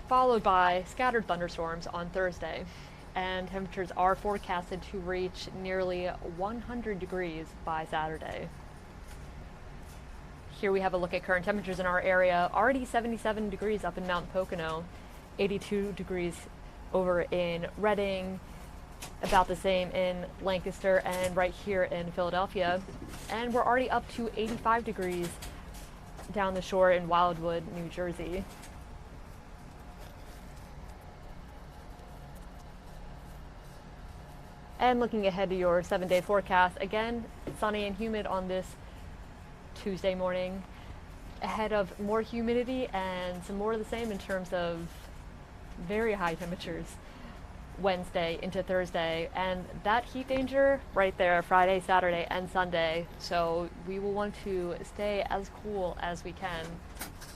followed by scattered thunderstorms on Thursday. And temperatures are forecasted to reach nearly 100 degrees by Saturday. Here here we have a look at current temperatures in our area. Already 77 degrees up in Mount Pocono, 82 degrees over in Reading, about the same in Lancaster and right here in Philadelphia. And we're already up to 85 degrees down the shore in Wildwood, New Jersey. And looking ahead to your 7-day forecast, again, sunny and humid on this Tuesday morning, ahead of more humidity and some more of the same in terms of very high temperatures Wednesday into Thursday, and that heat danger right there Friday, Saturday, and Sunday. So we will want to stay as cool as we can,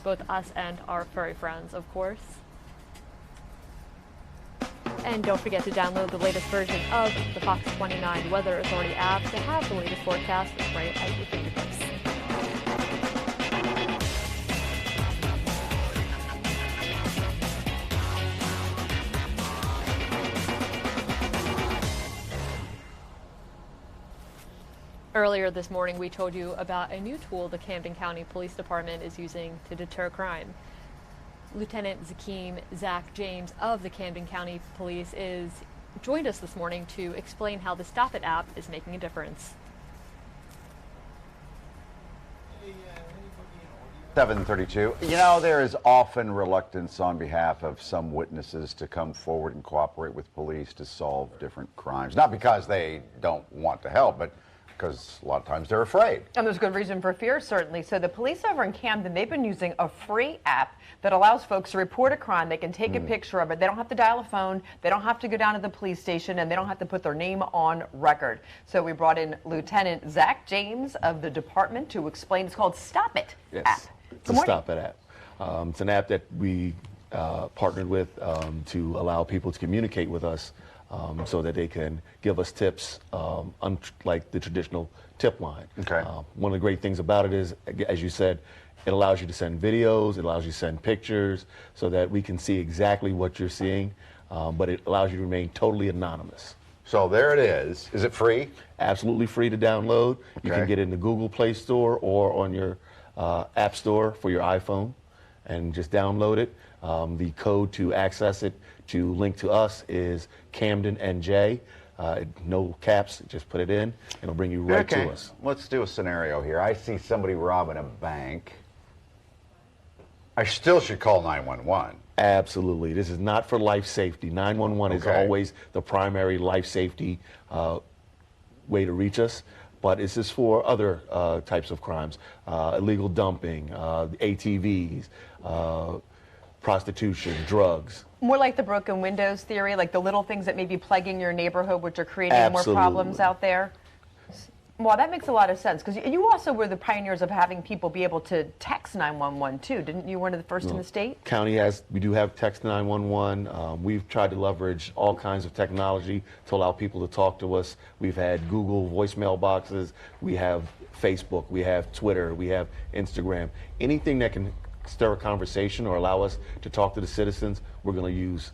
both us and our furry friends, of course. And don't forget to download the latest version of the Fox 29 Weather Authority app to have the latest forecast right at your fingertips. Earlier this morning, we told you about a new tool the Camden County Police Department is using to deter crime. Lieutenant Zach James of the Camden County Police joined us this morning to explain how the Stop It app is making a difference. 7:32. You know, there is often reluctance on behalf of some witnesses to come forward and cooperate with police to solve different crimes. Not because they don't want to help, but because a lot of times they're afraid. And there's good reason for fear, certainly. So the police over in Camden, they've been using a free app that allows folks to report a crime. They can take a picture of it. They don't have to dial a phone. They don't have to go down to the police station, and they don't have to put their name on record. So we brought in Lieutenant Zach James of the department to explain. It's called Stop It app. It's a Stop It app. It's an app that we partnered with to allow people to communicate with us so that they can give us tips, unlike the traditional tip line. Okay. One of the great things about it is, as you said, it allows you to send videos, it allows you to send pictures so that we can see exactly what you're seeing, but it allows you to remain totally anonymous. So there it is. Is it free? Absolutely free to download. Okay. You can get it in the Google Play Store or on your App Store for your iPhone and just download it. The code to access it, to link to us, is Camden NJ. No caps, just put it in. It'll bring you right to us. Let's do a scenario here. I see somebody robbing a bank. I still should call 911. Absolutely. This is not for life safety. 911 is always the primary life safety way to reach us. But this is for other types of crimes, illegal dumping, ATVs, prostitution, drugs. More like the broken windows theory, like the little things that may be plaguing your neighborhood, which are creating more problems out there. Well, that makes a lot of sense, because you also were the pioneers of having people be able to text 911 too, didn't you? One of the first in the state? County we do have text 911. We've tried to leverage all kinds of technology to allow people to talk to us. We've had Google voicemail boxes. We have Facebook. We have Twitter. We have Instagram. Anything that can stir a conversation or allow us to talk to the citizens, we're going to use.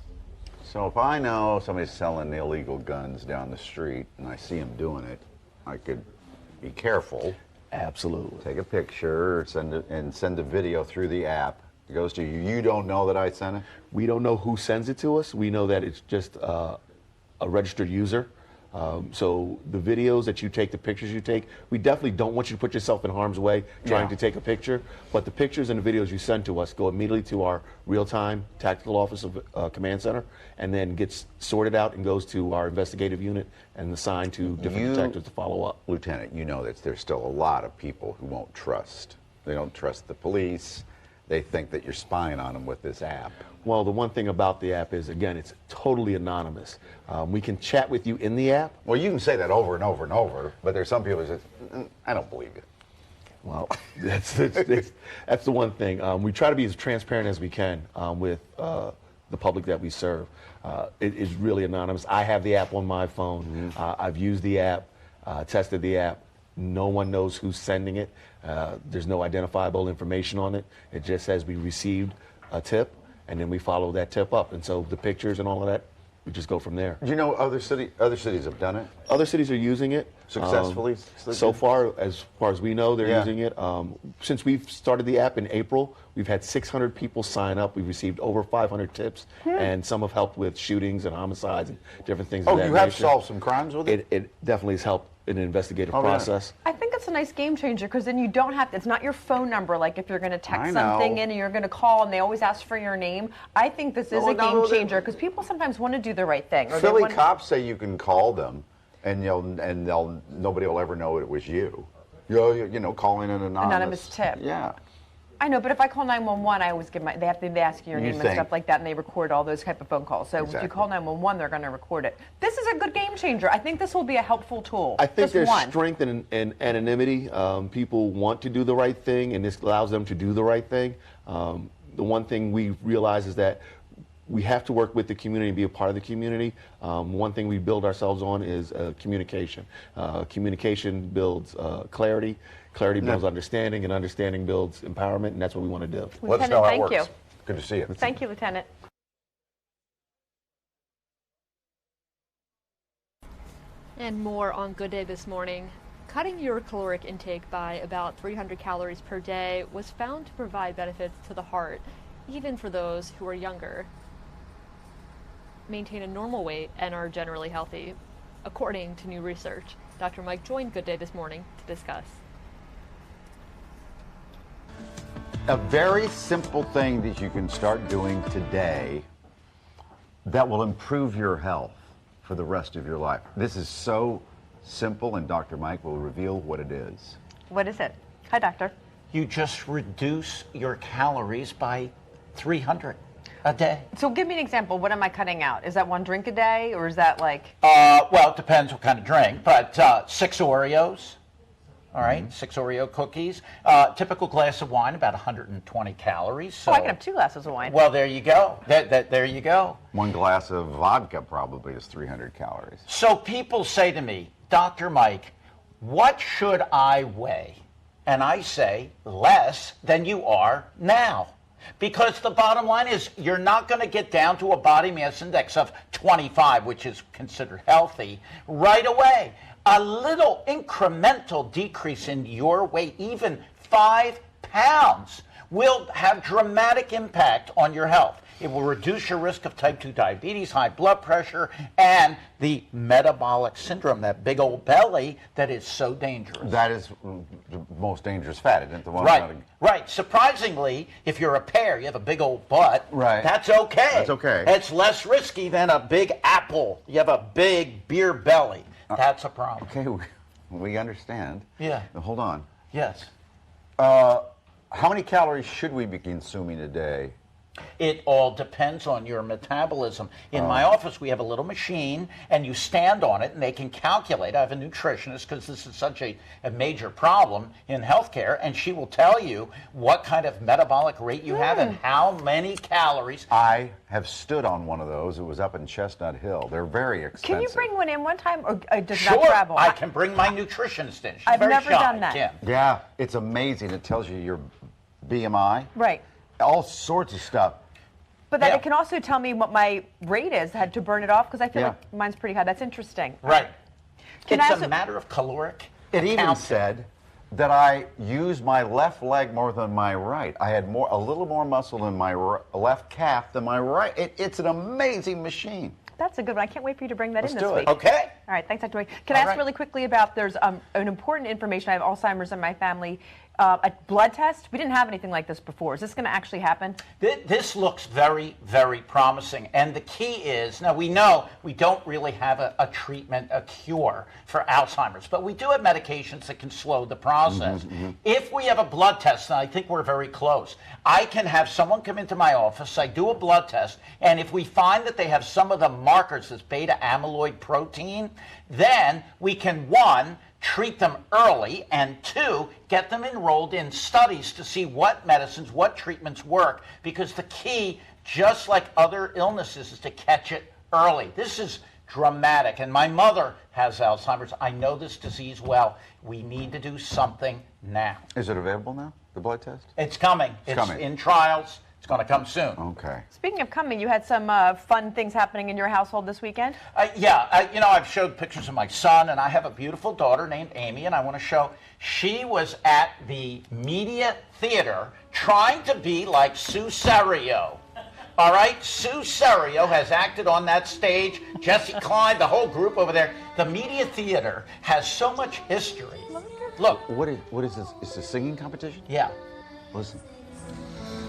So if I know somebody's selling illegal guns down the street and I see them doing it, I could be careful. Absolutely. Take a picture, send a video through the app. It goes to you. You don't know that I sent it? We don't know who sends it to us. We know that it's just a registered user. So the videos that you take, the pictures you take, we definitely don't want you to put yourself in harm's way trying to take a picture. But the pictures and the videos you send to us go immediately to our real-time tactical office of command center, and then gets sorted out and goes to our investigative unit and assigned to different detectives to follow up. Lieutenant, you know that there's still a lot of people who won't trust. They don't trust the police. They think that you're spying on them with this app. Well, the one thing about the app is, again, it's totally anonymous. We can chat with you in the app. Well, you can say that over and over and over, but there's some people who say, I don't believe you. Well, that's the one thing. We try to be as transparent as we can with the public that we serve. It is really anonymous. I have the app on my phone. I've used the app, tested the app. No one knows who's sending it. There's no identifiable information on it. It just says we received a tip, and then we follow that tip up. And so the pictures and all of that we just go from there. Do you know other cities have done it? Other cities are using it Successfully? So far as we know, they're Yeah. using it. Since we've started the app in April, we've had 600 people sign up. We've received over 500 tips, and some have helped with shootings and homicides and different things. Oh, of that you have nature. solved some crimes with it? It definitely has helped in an investigative Oh, really? process. I think it's a nice game changer because then you don't have to, it's not your phone number like if you're going to I text know. something in and you're going to call and they always ask for your name. I think this is No, a no, game they- changer because people sometimes want to do the right thing. Or they Philly want- cops say you can call them, and nobody will ever know it was you. You know, calling an Anonymous tip. Yeah. I know, but if I call 911, I always give they ask you your You name and think. stuff like that, and they record all those type of phone calls. So if Exactly. you call 911, they're going to record it. This is a good game changer. I think this will be a helpful tool. I think Just there's one. strength in anonymity. People want to do the right thing, and this allows them to do the right thing. The one thing we realize is that we have to work with the community and be a part of the community. One thing we build ourselves on is communication. Communication builds clarity. Clarity builds understanding, and understanding builds empowerment, and that's what we want to do. Let us know how it Lieutenant, works. thank you. Good to see you. Thank you, Lieutenant. And more on Good Day this morning. Cutting your caloric intake by about 300 calories per day was found to provide benefits to the heart, even for those who are younger, maintain a normal weight, and are generally healthy, according to new research. Dr. Mike joined Good Day this morning to discuss. A very simple thing that you can start doing today that will improve your health for the rest of your life. This is so simple, and Dr. Mike will reveal what it is. What is it? Hi, Doctor. You just reduce your calories by 300 a day. So give me an example. What am I cutting out? Is that one drink a day, or is that like... Well, it depends what kind of drink, but 6 Oreos, all right, 6 Oreo cookies. Typical glass of wine, about 120 calories. So, I can have 2 glasses of wine. well, there you go. There you go. One glass of vodka probably is 300 calories. So people say to me, Dr. Mike, what should I weigh? And I say, less than you are now. Because the bottom line is you're not going to get down to a body mass index of 25, which is considered healthy, right away. A little incremental decrease in your weight, even 5 pounds, will have dramatic impact on your health. It will reduce your risk of type 2 diabetes, high blood pressure, and the metabolic syndrome, that big old belly that is so dangerous. That is the most dangerous fat, isn't it? The one Right. Surprisingly, if you're a pear, you have a big old butt. Right. That's okay. That's okay. It's less risky than a big apple. You have a big beer belly. That's a problem. Okay, we understand. Yeah. Now, hold on. Yes. How many calories should we be consuming a day? It all depends on your metabolism. In my office, we have a little machine, and you stand on it, and they can calculate. I have a nutritionist because this is such a major problem in healthcare, and she will tell you what kind of metabolic rate you have and how many calories. I have stood on one of those. It was up in Chestnut Hill. They're very expensive. Can you bring one in one time, or does Sure, not travel? I can bring my nutritionist in. She's I've very never shy, done that. Kim. Yeah, it's amazing. It tells you your BMI. Right. All sorts of stuff. But then it can also tell me what my rate is. I had to burn it off because I feel Yeah. like mine's pretty high. That's interesting. Right. Can I It's also- a matter of caloric. It even accounting. said that I used my left leg more than my right. I had a little more muscle in my left calf than my right. It's an amazing machine. That's a good one. I can't wait for you to bring that Let's in this do it. week. Okay. All right. Thanks, Dr. Wade. Can I ask really quickly about there's an important information. I have Alzheimer's in my family. A blood test. We didn't have anything like this before. Is this going to actually happen? This looks very, very promising. And the key is, now we know we don't really have a treatment, a cure for Alzheimer's, but we do have medications that can slow the process. If we have a blood test, and I think we're very close, I can have someone come into my office, I do a blood test, and if we find that they have some of the markers, this beta amyloid protein, then we can, 1, treat them early, and 2, get them enrolled in studies to see what medicines, what treatments work, because the key, just like other illnesses, is to catch it early. This is dramatic, and my mother has Alzheimer's. I know this disease well. We need to do something now. Is it available now, the blood test? It's coming. It's coming. in trials. It's going to come soon. Okay. Speaking of coming, you had some fun things happening in your household this weekend? I've showed pictures of my son, and I have a beautiful daughter named Amy, and I want to show. She was at the Media Theater trying to be like Sue Serio. All right? Sue Serio has acted on that stage. Jesse Klein, the whole group over there. The Media Theater has so much history. Look. What is this? It's a singing competition? Yeah. Listen.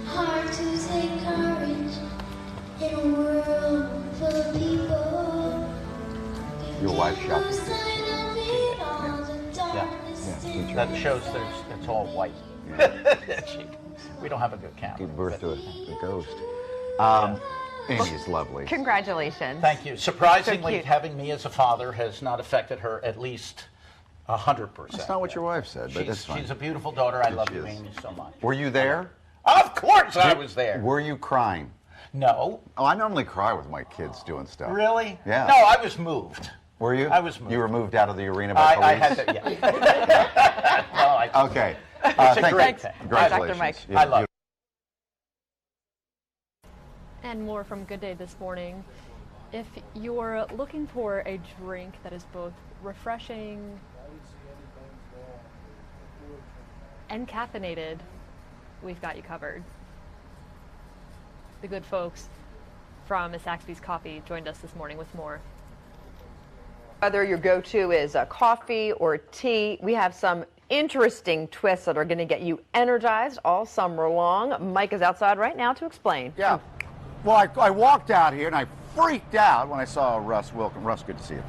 Hard to take courage in a world full of people. Your wife shot this. Yeah. That shows it's all white. We don't have a good camera. Give birth to a ghost. Amy is lovely. Congratulations. Thank you. Surprisingly, So cute. having me as a father has not affected her at least 100%. That's not what your wife said, but that's fine. She's a beautiful daughter. I love she you, is. Amy, so much. Were you there? Of course I was there. Were you crying? No. Oh, I normally cry with my kids doing stuff. Really? Yeah. No, I was moved. Were you? I was moved. You were moved out of the arena by police? I had to, yeah. Okay. It's a great thing. Congratulations. Dr. Mike. Yeah, I love it. And more from Good Day this morning. If you're looking for a drink that is both refreshing and caffeinated, we've got you covered. The good folks from Saxby's Coffee joined us this morning with more. Whether your go-to is coffee or tea, we have some interesting twists that are going to get you energized all summer long. Mike is outside right now to explain. Yeah. Well, I walked out here and I freaked out when I saw Russ Wilkin. Russ, good to see you.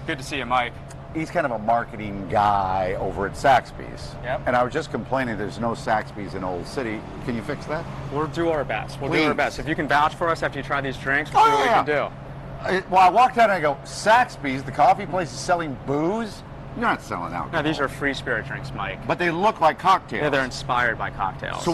Good to see you, Mike. He's kind of a marketing guy over at Saxby's. Yep. And I was just complaining there's no Saxby's in Old City. Can you fix that? We'll do our best. We'll Please. do our best. If you can vouch for us after you try these drinks, we'll see what we can do. Well, I walked out and I go, Saxby's, the coffee place, is selling booze? You're not selling alcohol. No, these are free spirit drinks, Mike. But they look like cocktails. Yeah, they're inspired by cocktails. So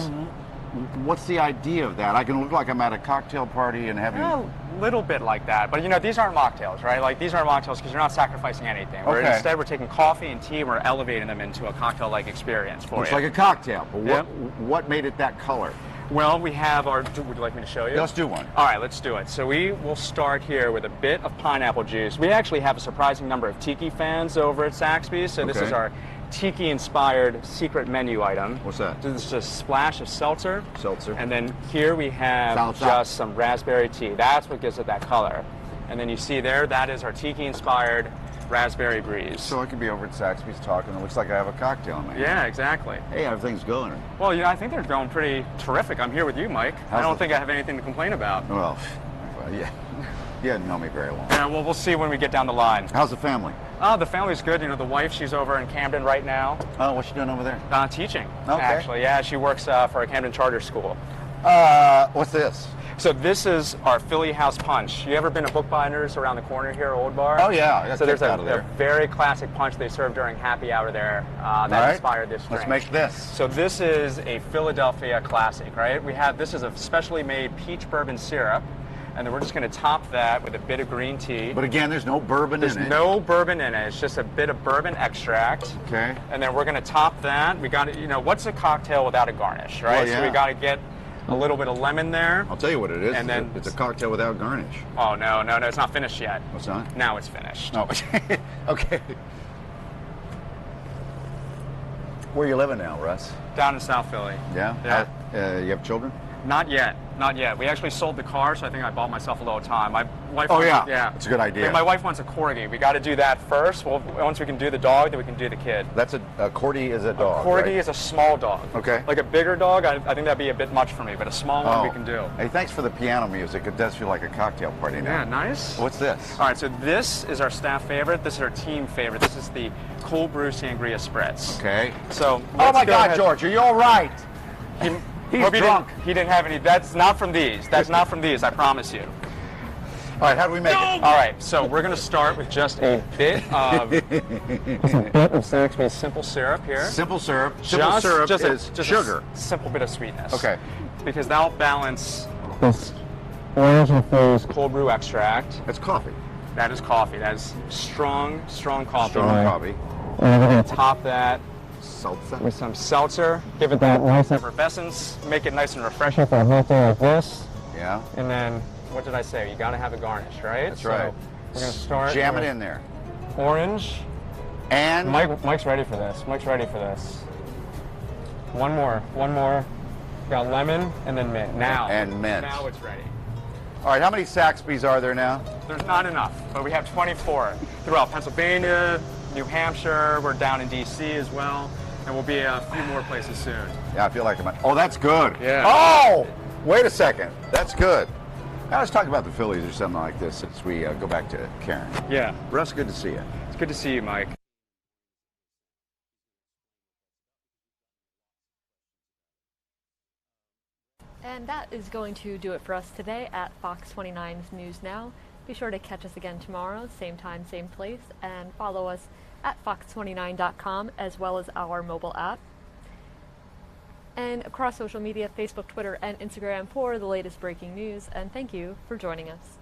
what's the idea of that? I can look like I'm at a cocktail party and having... A little bit like that. But, you know, these aren't mocktails, right? Like, these aren't mocktails because you're not sacrificing anything. Okay. Instead, we're taking coffee and tea and we're elevating them into a cocktail-like experience for you. Looks like a cocktail. But what made it that color? Well, we have our... Would you like me to show you? Yeah, let's do one. All right, let's do it. So we will start here with a bit of pineapple juice. We actually have a surprising number of tiki fans over at Saxby's. So this is our tiki-inspired secret menu item. What's that? This is a splash of seltzer. Seltzer. And then here we have Salsa. just some raspberry tea. That's what gives it that color. And then you see there, that is our tiki-inspired raspberry breeze. So I could be over at Saxby's talking. It looks like I have a cocktail in my hand. Yeah, exactly. Hey, how are things going? Well, you know, I think they're going pretty terrific. I'm here with you, Mike. I don't think I have anything to complain about. Well, yeah. You hadn't known me very long. Yeah, well, we'll see when we get down the line. How's the family? Oh, the family's good. You know, the wife, she's over in Camden right now. Oh, what's she doing over there? Teaching, Okay. actually. Yeah, she works for a Camden charter school. What's this? So this is our Philly House Punch. You ever been to Bookbinders around the corner here, Old Bar? Oh, yeah. I got So there's kicked out of there. a very classic punch they serve during happy hour there that inspired this drink. Let's make this. So this is a Philadelphia classic, right? This is a specially made peach bourbon syrup. And then we're just going to top that with a bit of green tea. But again, there's no bourbon in it. There's no bourbon in it. It's just a bit of bourbon extract. Okay. And then we're going to top that. We got to, you know, what's a cocktail without a garnish, right? Well, yeah. So we got to get a little bit of lemon there. I'll tell you what it is. And then it's a cocktail without garnish. Oh, no, it's not finished yet. What's not? Now it's finished. Oh, okay. Where you living now, Russ? Down in South Philly. Yeah? Yeah. You have children? Not yet. Not yet. We actually sold the car, so I think I bought myself a little time. My wife Oh, wants, yeah. Yeah. It's a good idea. My wife wants a corgi. We got to do that first. Well, once we can do the dog, then we can do the kid. That's a corgi is a dog, A corgi right? is a small dog. Okay. Like a bigger dog, I think that'd be a bit much for me, but a small one we can do. Hey, thanks for the piano music. It does feel like a cocktail party now. Yeah, nice. What's this? All right, so this is our staff favorite. This is our team favorite. This is the cold brew sangria spritz. Okay. So. Oh let's my go God, ahead. George, are you all right? He's drunk. He didn't have any. That's not from these. That's not from these, I promise you. All right, how do we make it? All right, so we're going to start with just a bit of Saxby's simple syrup here. Simple syrup. Simple syrup is sugar. A simple bit of sweetness. Okay. Because that'll balance this orange infused cold brew extract. That's coffee. That is coffee. That is strong coffee. Strong coffee. And we're going to top that Salsa. with some seltzer. Give it that nice effervescence. Make it nice and refreshing for a whole day like this. Yeah. And then, what did I say? You got to have a garnish, right? That's right. We're going to start. Jam it with in there. Orange. And Mike's ready for this. Mike's ready for this. One more. Got lemon and then mint. Now. And mint. Now it's ready. All right, how many Saxbys are there now? There's not enough, but we have 24 throughout Pennsylvania, New Hampshire. We're down in D.C. as well, and we'll be a few more places soon. Yeah, I feel like oh, that's good. Yeah. Oh, wait a second. That's good. Now let's talk about the Phillies or something like this since we go back to Karen. Yeah. Russ, good to see you. It's good to see you, Mike. And that is going to do it for us today at Fox 29's News Now. Be sure to catch us again tomorrow, same time, same place, and follow us at fox29.com as well as our mobile app. And across social media, Facebook, Twitter, and Instagram for the latest breaking news. And thank you for joining us.